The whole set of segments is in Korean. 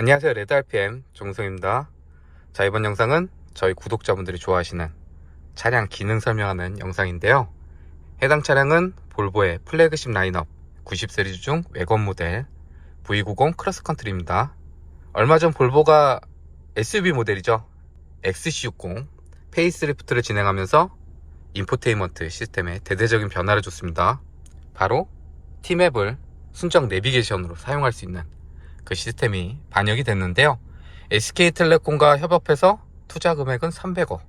안녕하세요, 레드RPM 정우성입니다. 자, 이번 영상은 저희 구독자분들이 좋아하시는 차량 기능 설명하는 영상인데요. 해당 차량은 볼보의 플래그십 라인업 90 시리즈 중 외관 모델 V90 크로스컨트리입니다. 얼마 전 볼보가 SUV 모델이죠, XC60 페이스리프트를 진행하면서 인포테인먼트 시스템에 대대적인 변화를 줬습니다. 바로 T맵을 순정 내비게이션으로 사용할 수 있는 그 시스템이 반영이 됐는데요. SK텔레콤과 협업해서 투자 금액은 300억,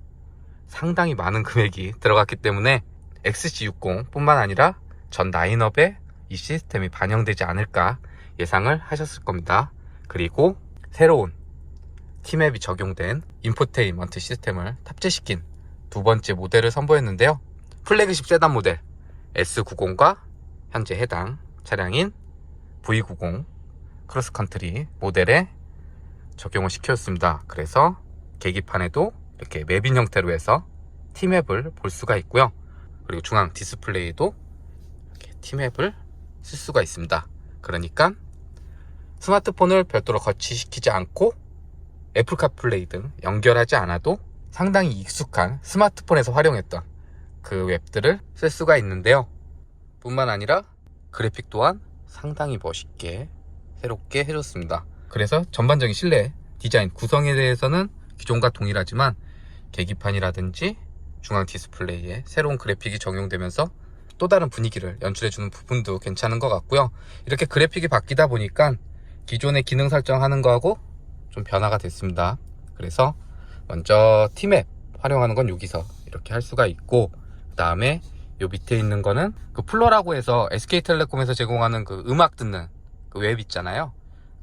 상당히 많은 금액이 들어갔기 때문에 XC60 뿐만 아니라 전 라인업에 이 시스템이 반영되지 않을까 예상을 하셨을 겁니다. 그리고 새로운 T맵이 적용된 인포테인먼트 시스템을 탑재시킨 두 번째 모델을 선보였는데요. 플래그십 세단 모델 S90과 현재 해당 차량인 V90 크로스컨트리 모델에 적용을 시켰습니다. 그래서 계기판에도 이렇게 맵인 형태로 해서 T맵을 볼 수가 있고요. 그리고 중앙 디스플레이도 이렇게 T맵을 쓸 수가 있습니다. 그러니까 스마트폰을 별도로 거치시키지 않고 애플 카플레이 등 연결하지 않아도 상당히 익숙한 스마트폰에서 활용했던 그 웹들을 쓸 수가 있는데요. 뿐만 아니라 그래픽 또한 상당히 멋있게 새롭게 해줬습니다. 그래서 전반적인 실내 디자인 구성에 대해서는 기존과 동일하지만 계기판이라든지 중앙 디스플레이에 새로운 그래픽이 적용되면서 또 다른 분위기를 연출해주는 부분도 괜찮은 것 같고요. 이렇게 그래픽이 바뀌다 보니까 기존의 기능 설정하는 거하고 좀 변화가 됐습니다. 그래서 먼저 T맵 활용하는 건 여기서 이렇게 할 수가 있고, 그 다음에 요 밑에 있는 거는 그 플러라고 해서 SK텔레콤에서 제공하는 그 음악 듣는 그 웹 있잖아요.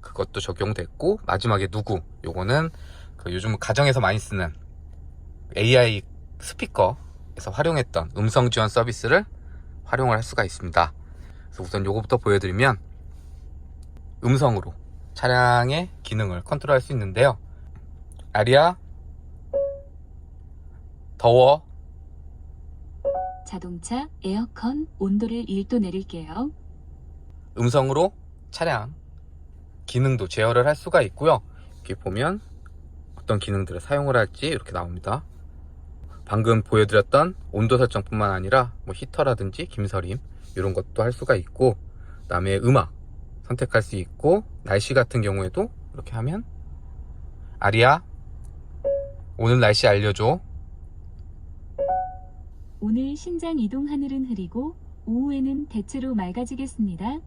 그것도 적용됐고, 마지막에 누구, 요거는 그 요즘 가정에서 많이 쓰는 AI 스피커에서 활용했던 음성 지원 서비스를 활용을 할 수가 있습니다. 그래서 우선 요거부터 보여드리면 음성으로 차량의 기능을 컨트롤할 수 있는데요. 아리아 더워, 자동차 에어컨 온도를 1도 내릴게요. 음성으로 차량 기능도 제어를 할 수가 있고요. 이렇게 보면 어떤 기능들을 사용을 할지 이렇게 나옵니다. 방금 보여드렸던 온도 설정뿐만 아니라 뭐 히터라든지 김서림 이런 것도 할 수가 있고, 그 다음에 음악 선택할 수 있고, 날씨 같은 경우에도 이렇게 하면 아리아 오늘 날씨 알려줘. 오늘 신장 이동 하늘은 흐리고 오후에는 대체로 맑아지겠습니다.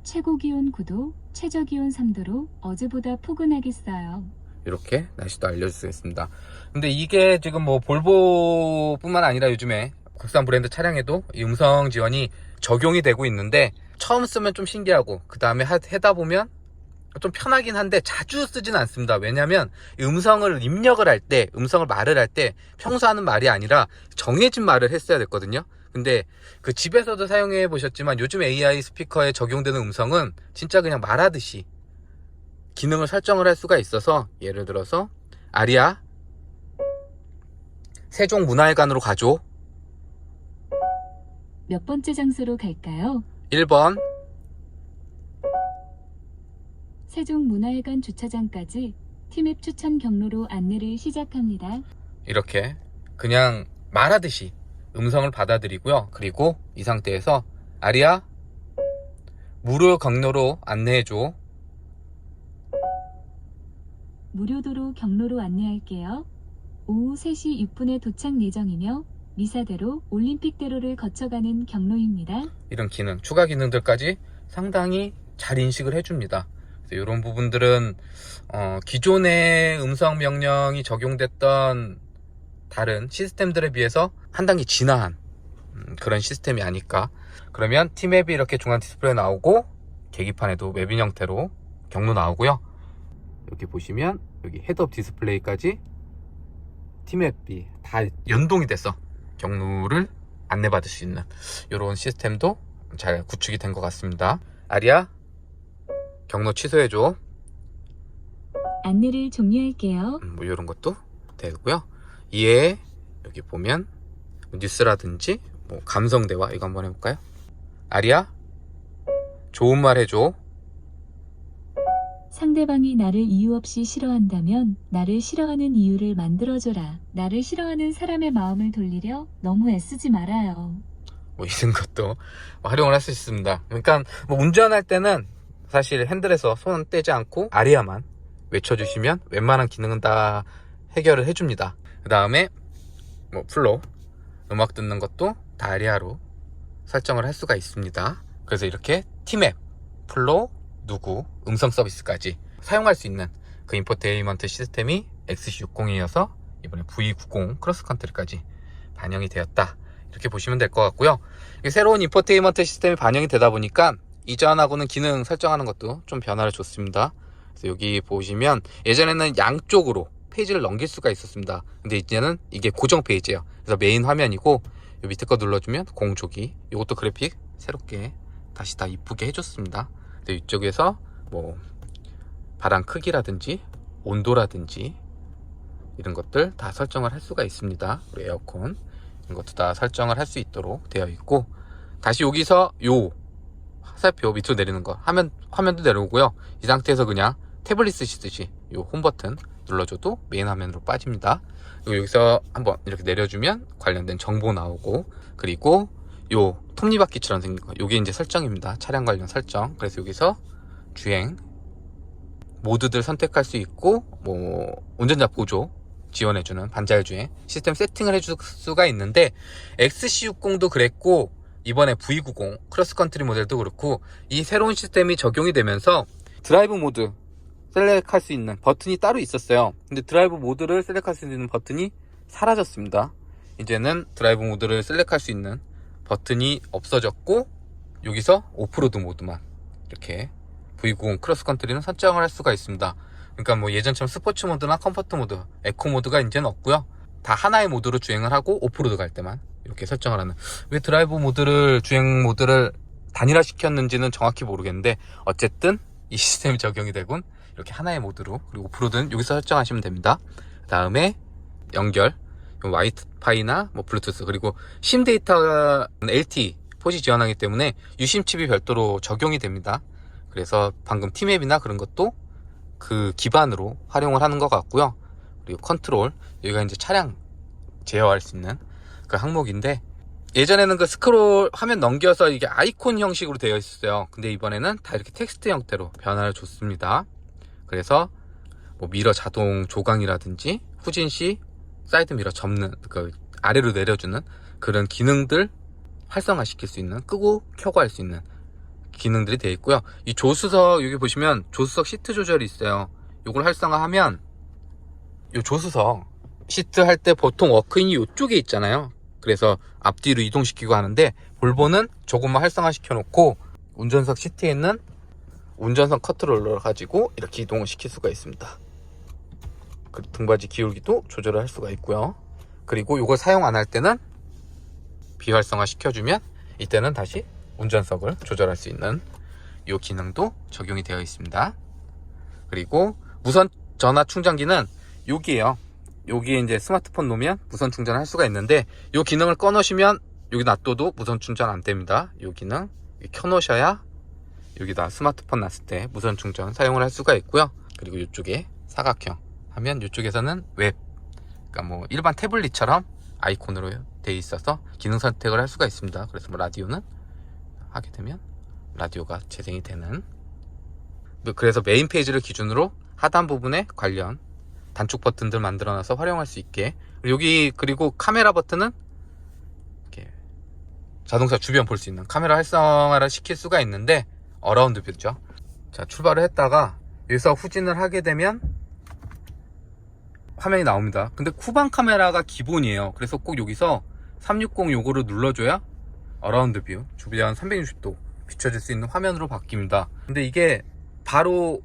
최고 기온 9도, 최저 기온 3도로 어제보다 포근하겠어요. 이렇게 날씨도 알려주겠습니다. 근데 이게 지금 뭐 볼보뿐만 아니라 요즘에 국산 브랜드 차량에도 이 음성 지원이 적용이 되고 있는데, 처음 쓰면 좀 신기하고 그 다음에 하다 보면 좀 편하긴 한데 자주 쓰진 않습니다. 왜냐면 음성을 입력을 할 때, 음성을 말을 할 때 평소 하는 말이 아니라 정해진 말을 했어야 됐거든요. 근데 그 집에서도 사용해 보셨지만 요즘 AI 스피커에 적용되는 음성은 진짜 그냥 말하듯이 기능을 설정을 할 수가 있어서, 예를 들어서 아리아 세종문화회관으로 가줘. 몇 번째 장소로 갈까요? 1번. 세종문화회관 주차장까지 T맵 추천 경로로 안내를 시작합니다. 이렇게 그냥 말하듯이 음성을 받아들이고요. 그리고 이 상태에서 아리아 무료 경로로 안내해줘. 무료도로 경로로 안내할게요. 오후 3시 6분에 도착 예정이며 미사대로 올림픽대로를 거쳐가는 경로입니다. 이런 기능, 추가 기능들까지 상당히 잘 인식을 해줍니다. 그래서 이런 부분들은 기존의 음성 명령이 적용됐던 다른 시스템들에 비해서 한 단계 진화한 그런 시스템이 아닐까. 그러면 T맵이 이렇게 중앙 디스플레이 나오고, 계기판에도 웹인 형태로 경로 나오고요. 여기 보시면 여기 헤드업 디스플레이까지 T맵이 다 연동이 돼서 경로를 안내받을 수 있는 이런 시스템도 잘 구축이 된 것 같습니다. 아리아 경로 취소해줘. 안내를 종료할게요. 뭐 이런 것도 되고요. 이에 여기 보면 뉴스라든지 뭐 감성 대화 이거 한번 해볼까요? 아리아 좋은 말 해줘. 상대방이 나를 이유 없이 싫어한다면 나를 싫어하는 이유를 만들어줘라. 나를 싫어하는 사람의 마음을 돌리려 너무 애쓰지 말아요. 뭐 이런 것도 활용을 할 수 있습니다. 그러니까 뭐 운전할 때는 사실 핸들에서 손 떼지 않고 아리아만 외쳐주시면 웬만한 기능은 다 해결을 해줍니다. 그 다음에 뭐 플로 음악 듣는 것도 다 아리아로 설정을 할 수가 있습니다. 그래서 이렇게 티맵, 플로, 누구, 음성 서비스까지 사용할 수 있는 그 인포테인먼트 시스템이 XC60이어서 이번에 V90 크로스컨트리까지 반영이 되었다. 이렇게 보시면 될 것 같고요. 새로운 인포테인먼트 시스템이 반영이 되다 보니까 이전하고는 기능 설정하는 것도 좀 변화를 줬습니다. 그래서 여기 보시면 예전에는 양쪽으로 페이지를 넘길 수가 있었습니다. 근데 이제는 이게 고정 페이지예요. 그래서 메인 화면이고 이 밑에 거 눌러주면 공조기, 이것도 그래픽 새롭게 다시 다 이쁘게 해줬습니다. 근데 이쪽에서 뭐 바람 크기라든지 온도라든지 이런 것들 다 설정을 할 수가 있습니다. 우리 에어컨 이런 것도 다 설정을 할 수 있도록 되어 있고, 다시 여기서 요 화살표 밑으로 내리는 거 하면 화면도 내려오고요. 이 상태에서 그냥 태블릿 쓰시듯이 요 홈 버튼 눌러줘도 메인 화면으로 빠집니다. 그리고 여기서 한번 이렇게 내려주면 관련된 정보 나오고, 그리고 요 톱니바퀴처럼 생긴 거, 요게 이제 설정입니다. 차량 관련 설정. 그래서 여기서 주행 모드들 선택할 수 있고, 뭐 운전자 보조 지원해주는 반자율 주행 시스템 세팅을 해줄 수가 있는데, XC60도 그랬고 이번에 V90 크로스컨트리 모델도 그렇고 이 새로운 시스템이 적용이 되면서 드라이브 모드 셀렉할 수 있는 버튼이 따로 있었어요. 근데 드라이브 모드를 셀렉할 수 있는 버튼이 사라졌습니다. 이제는 드라이브 모드를 셀렉할 수 있는 버튼이 없어졌고, 여기서 오프로드 모드만 이렇게 V90 크로스컨트리는 설정을 할 수가 있습니다. 그러니까 뭐 예전처럼 스포츠 모드나 컴포트 모드, 에코 모드가 이제는 없고요. 다 하나의 모드로 주행을 하고 오프로드 갈 때만 이렇게 설정을 하는. 왜 드라이브 모드를, 주행 모드를 단일화 시켰는지는 정확히 모르겠는데 어쨌든 이 시스템이 적용이 되곤 이렇게 하나의 모드로, 그리고 오프로드는 여기서 설정하시면 됩니다. 그 다음에 연결, 와이파이나 뭐 블루투스, 그리고 심 데이터가 LTE 4G 지원하기 때문에 유심 칩이 별도로 적용이 됩니다. 그래서 방금 티맵이나 그런 것도 그 기반으로 활용을 하는 것 같고요. 그리고 컨트롤, 여기가 이제 차량 제어할 수 있는 그 항목인데, 예전에는 그 스크롤 화면 넘겨서 이게 아이콘 형식으로 되어 있었어요. 근데 이번에는 다 이렇게 텍스트 형태로 변화를 줬습니다. 그래서 뭐 미러 자동 조강이라든지 후진 시 사이드 미러 접는, 그 아래로 내려주는 그런 기능들 활성화 시킬 수 있는, 끄고 켜고 할 수 있는 기능들이 되어 있고요. 이 조수석, 여기 보시면 조수석 시트 조절이 있어요. 이걸 활성화하면 이 조수석 시트 할 때 보통 워크인이 이쪽에 있잖아요. 그래서 앞뒤로 이동시키고 하는데, 볼보는 조금만 활성화 시켜 놓고 운전석 시트에 있는 운전석 컨트롤러를 가지고 이렇게 이동을 시킬 수가 있습니다. 그리고 등받이 기울기도 조절을 할 수가 있고요. 그리고 이걸 사용 안 할 때는 비활성화 시켜주면 이때는 다시 운전석을 조절할 수 있는 이 기능도 적용이 되어 있습니다. 그리고 무선 전화 충전기는 여기에요. 여기에 이제 스마트폰 놓으면 무선 충전을 할 수가 있는데, 이 기능을 꺼 놓으시면 여기 놔둬도 무선 충전 안 됩니다. 이 기능 켜 놓으셔야 여기다 스마트폰 놨을 때 무선 충전 사용을 할 수가 있고요. 그리고 이쪽에 사각형 하면 이쪽에서는 웹, 그러니까 뭐 일반 태블릿처럼 아이콘으로 돼 있어서 기능 선택을 할 수가 있습니다. 그래서 뭐 라디오는 하게 되면 라디오가 재생이 되는, 그래서 메인 페이지를 기준으로 하단 부분에 관련 단축 버튼들 만들어놔서 활용할 수 있게. 여기 그리고 카메라 버튼은 이렇게 자동차 주변 볼 수 있는 카메라 활성화를 시킬 수가 있는데, 어라운드 뷰죠. 자, 출발을 했다가 여기서 후진을 하게 되면 화면이 나옵니다. 근데 후방 카메라가 기본이에요. 그래서 꼭 여기서 360 요거를 눌러줘야 어라운드 뷰, 주변 360도 비춰질 수 있는 화면으로 바뀝니다. 근데 이게 바로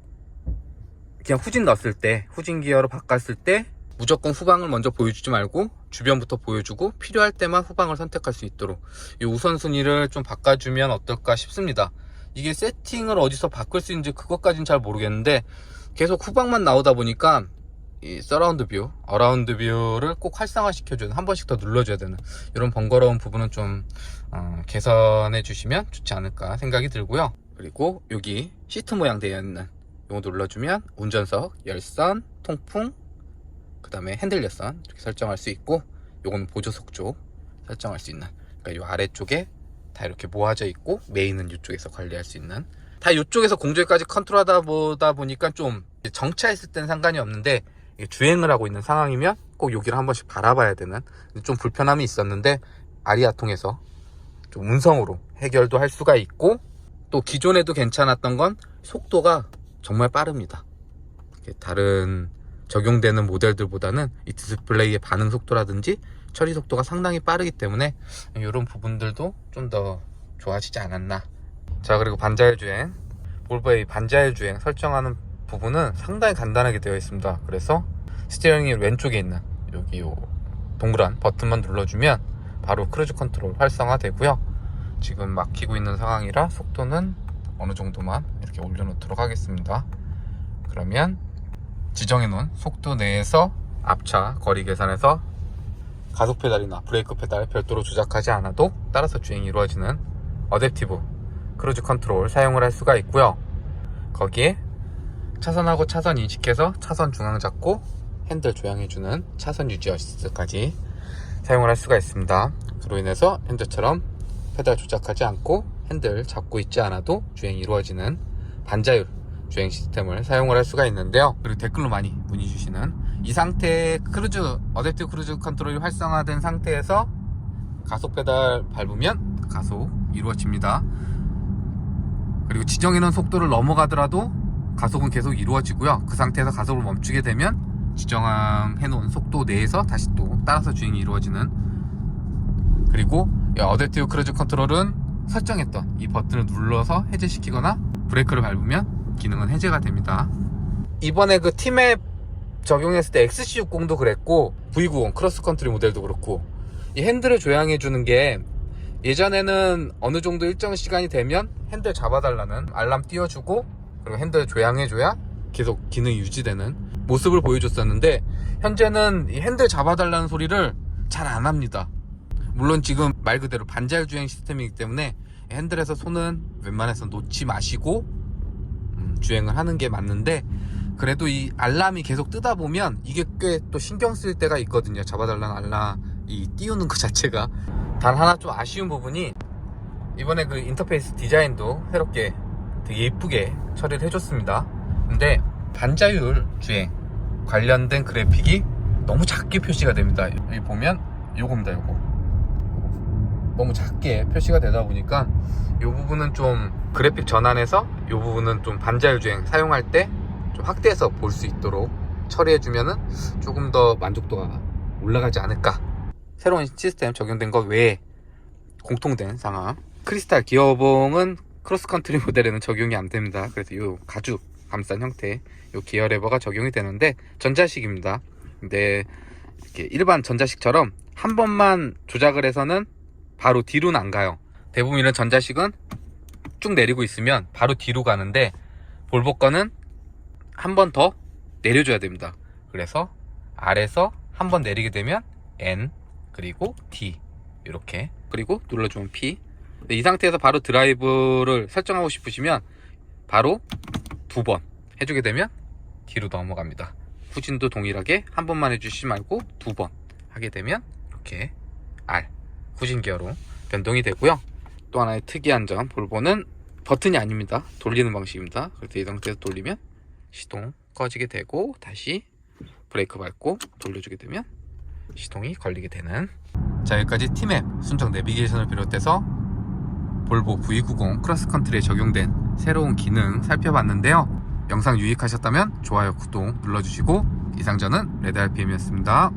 그냥 후진 넣었을 때, 후진 기어로 바꿨을 때 무조건 후방을 먼저 보여주지 말고 주변부터 보여주고 필요할 때만 후방을 선택할 수 있도록 이 우선순위를 좀 바꿔주면 어떨까 싶습니다. 이게 세팅을 어디서 바꿀 수 있는지 그것까지는 잘 모르겠는데, 계속 후방만 나오다 보니까 이 서라운드 뷰, 어라운드 뷰를 꼭 활성화 시켜주는, 한 번씩 더 눌러줘야 되는 이런 번거로운 부분은 좀 개선해 주시면 좋지 않을까 생각이 들고요. 그리고 여기 시트 모양 되어 있는 이거 눌러주면 운전석, 열선, 통풍, 그 다음에 핸들 열선 이렇게 설정할 수 있고, 요거는 보조석 쪽 설정할 수 있는, 그러니까 요 아래쪽에 다 이렇게 모아져 있고 메인은 이쪽에서 관리할 수 있는, 다 이쪽에서 공조기까지 컨트롤하다 보다 보니까 좀 정차했을 때는 상관이 없는데 주행을 하고 있는 상황이면 꼭 여기를 한 번씩 바라봐야 되는 좀 불편함이 있었는데, 아리아 통해서 좀 음성으로 해결도 할 수가 있고, 또 기존에도 괜찮았던 건 속도가 정말 빠릅니다. 다른 적용되는 모델들보다는 이 디스플레이의 반응 속도라든지 처리 속도가 상당히 빠르기 때문에 이런 부분들도 좀 더 좋아지지 않았나. 자, 그리고 반자율 주행, 볼보의 반자율 주행 설정하는 부분은 상당히 간단하게 되어 있습니다. 그래서 스티어링 휠 왼쪽에 있는 여기 요 동그란 버튼만 눌러주면 바로 크루즈 컨트롤 활성화 되고요. 지금 막히고 있는 상황이라 속도는 어느 정도만 이렇게 올려놓도록 하겠습니다. 그러면 지정해 놓은 속도 내에서 앞차 거리 계산에서 가속 페달이나 브레이크 페달 별도로 조작하지 않아도 따라서 주행이 이루어지는 어댑티브 크루즈 컨트롤 사용을 할 수가 있고요. 거기에 차선하고 차선 인식해서 차선 중앙 잡고 핸들 조향해주는 차선 유지 어시스트까지 사용을 할 수가 있습니다. 그로 인해서 핸들처럼 페달 조작하지 않고 핸들 잡고 있지 않아도 주행이 이루어지는 반자율 주행 시스템을 사용을 할 수가 있는데요. 그리고 댓글로 많이 문의 주시는 이 상태의 크루즈, 어댑티브 크루즈 컨트롤이 활성화된 상태에서 가속 페달 밟으면 가속 이루어집니다. 그리고 지정해놓은 속도를 넘어가더라도 가속은 계속 이루어지고요. 그 상태에서 가속을 멈추게 되면 지정해놓은 속도 내에서 다시 또 따라서 주행이 이루어지는, 그리고 이 어댑티브 크루즈 컨트롤은 설정했던 이 버튼을 눌러서 해제시키거나 브레이크를 밟으면 기능은 해제가 됩니다. 이번에 그 T맵 적용했을 때 XC60도 그랬고 V90 크로스컨트리 모델도 그렇고, 이 핸들을 조향해주는 게 예전에는 어느 정도 일정 시간이 되면 핸들 잡아달라는 알람 띄워주고 그리고 핸들 조향해줘야 계속 기능이 유지되는 모습을 보여줬었는데, 현재는 이 핸들 잡아달라는 소리를 잘 안 합니다. 물론 지금 말 그대로 반자율 주행 시스템이기 때문에 핸들에서 손은 웬만해서 놓지 마시고 주행을 하는 게 맞는데, 그래도 이 알람이 계속 뜨다 보면 이게 꽤 또 신경 쓸 때가 있거든요. 잡아달라는 알람이 띄우는 것 자체가. 단 하나 좀 아쉬운 부분이, 이번에 그 인터페이스 디자인도 새롭게 되게 예쁘게 처리를 해줬습니다. 근데 반자율 주행 관련된 그래픽이 너무 작게 표시가 됩니다. 여기 보면 요겁니다. 요거 너무 작게 표시가 되다 보니까 이 부분은 좀 그래픽 전환해서 이 부분은 좀 반자율 주행 사용할 때 좀 확대해서 볼 수 있도록 처리해주면은 조금 더 만족도가 올라가지 않을까. 새로운 시스템 적용된 것 외에 공통된 상황, 크리스탈 기어봉은 크로스컨트리 모델에는 적용이 안 됩니다. 그래서 이 가죽 감싼 형태 이 기어 레버가 적용이 되는데 전자식입니다. 근데 이렇게 일반 전자식처럼 한 번만 조작을 해서는 바로 뒤로는 안 가요. 대부분 이런 전자식은 쭉 내리고 있으면 바로 뒤로 가는데, 볼보 거는 한 번 더 내려줘야 됩니다. 그래서 아래서 한 번 내리게 되면 N, 그리고 D 이렇게, 그리고 눌러주면 P. 이 상태에서 바로 드라이브를 설정하고 싶으시면 바로 두 번 해주게 되면 뒤로 넘어갑니다. 후진도 동일하게 한 번만 해주시지 말고 두 번 하게 되면 이렇게 R, 후진 기어로 변동이 되고요. 또 하나의 특이한 점, 볼보는 버튼이 아닙니다. 돌리는 방식입니다. 그래서 이 상태에서 돌리면 시동 꺼지게 되고, 다시 브레이크 밟고 돌려주게 되면 시동이 걸리게 되는. 자, 여기까지 T맵 순정 내비게이션을 비롯해서 볼보 V90 크로스컨트리에 적용된 새로운 기능 살펴봤는데요. 영상 유익하셨다면 좋아요, 구독 눌러주시고, 이상 저는 레드RPM이었습니다.